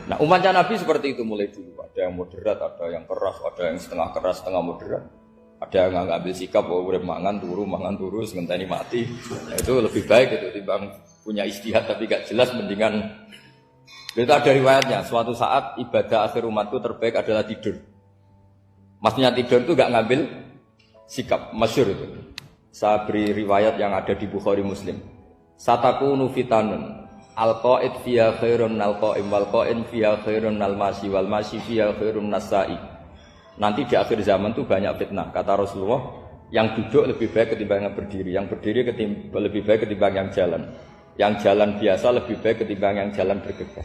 Nah umatnya Nabi seperti itu mulai dulu. Ada yang moderat, ada yang keras, ada yang setengah keras, setengah moderat. Ada yang nggak ambil sikap, oh udah mangan turu, sementara mati. Nah, itu lebih baik itu timbang punya istihad tapi gak jelas, mendingan. Itu ada riwayatnya. Suatu saat ibadah akhir umatku terbaik adalah tidur. Maksudnya tidur itu gak ngambil sikap, masyhur itu. Saya beri riwayat yang ada di Bukhari Muslim. Satakunu fitanun al-qa'id fiha khairun al-qa'im wal-qa'in fiha khairun al-masi wal-masi fiha khairun nasai. Nanti di akhir zaman itu banyak fitnah. Kata Rasulullah, yang duduk lebih baik ketimbang yang berdiri, yang berdiri lebih baik ketimbang yang jalan, yang jalan biasa lebih baik ketimbang yang jalan bergegas.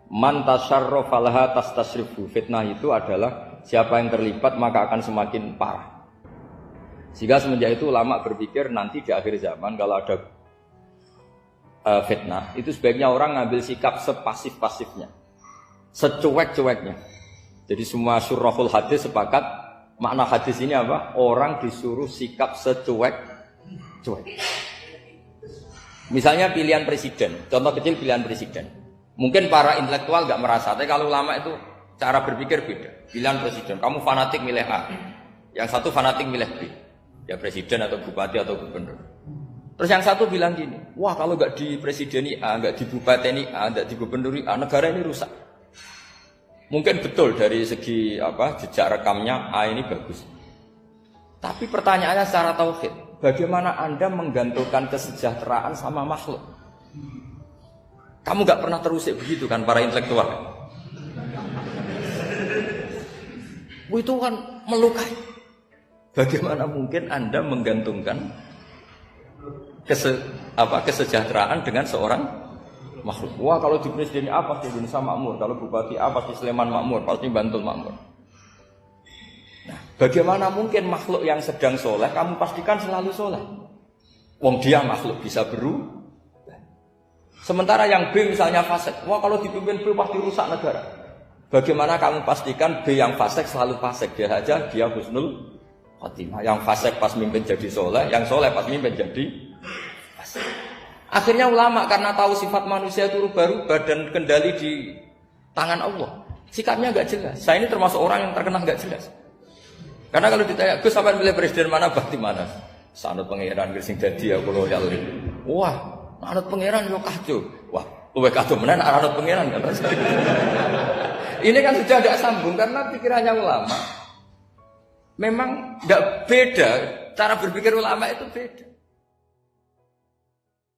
Man tasyarrafa laha tastasrifu. Fitnah itu adalah siapa yang terlibat maka akan semakin parah. Sehingga semenjak itu ulama berpikir nanti di akhir zaman kalau ada fitnah, itu sebaiknya orang ngambil sikap sepasif-pasifnya, secuek-cueknya. Jadi semua syurahul hadis sepakat makna hadis ini apa? Orang disuruh sikap secuek-cuek. Misalnya pilihan presiden, contoh kecil pilihan presiden. Mungkin para intelektual nggak merasa, tapi kalau ulama itu cara berpikir beda. Pilihan presiden, kamu fanatik milih A, yang satu fanatik milih B, ya presiden atau bupati atau gubernur. Terus yang satu bilang gini, wah kalau nggak di presideni A, nggak di bupati A, nggak di gubernuri A, negara ini rusak. Mungkin betul dari segi jejak rekamnya A ini bagus. Tapi pertanyaannya secara tauhid, bagaimana Anda menggantungkan kesejahteraan sama makhluk? Kamu nggak pernah terusik begitu kan para intelektual? Itu kan melukai. Bagaimana mungkin Anda menggantungkan kesejahteraan dengan seorang makhluk? Wah kalau di presiden A pasti Indonesia makmur, kalau bupati A pasti Sleman makmur, pasti Bantul makmur. Nah, bagaimana mungkin makhluk yang sedang soleh kamu pastikan selalu soleh? Wong dia makhluk bisa berubah. Sementara yang B misalnya fasik, wah kalau dipimpin B pasti rusak negara. Bagaimana kamu pastikan B yang fasik selalu fasik? Dia saja dia husnul khotimah. Yang fasik pas mimpin jadi soleh, yang soleh pas mimpin jadi fasik. Akhirnya ulama karena tahu sifat manusia itu rubah-rubah dan kendali di tangan Allah, sikapnya nggak jelas. Saya ini termasuk orang yang terkenal nggak jelas. Karena kalau ditanya, Gus sampai milih presiden mana, bakti mana? Sanut pangeran Gresing jadi ya kalau lihat. Wah, anut pangeran yo kacau. Wah, luwe kacau menan anut pangeran kan. Ini kan sudah tidak sambung karena pikirannya ulama. Memang nggak beda, cara berpikir ulama itu beda.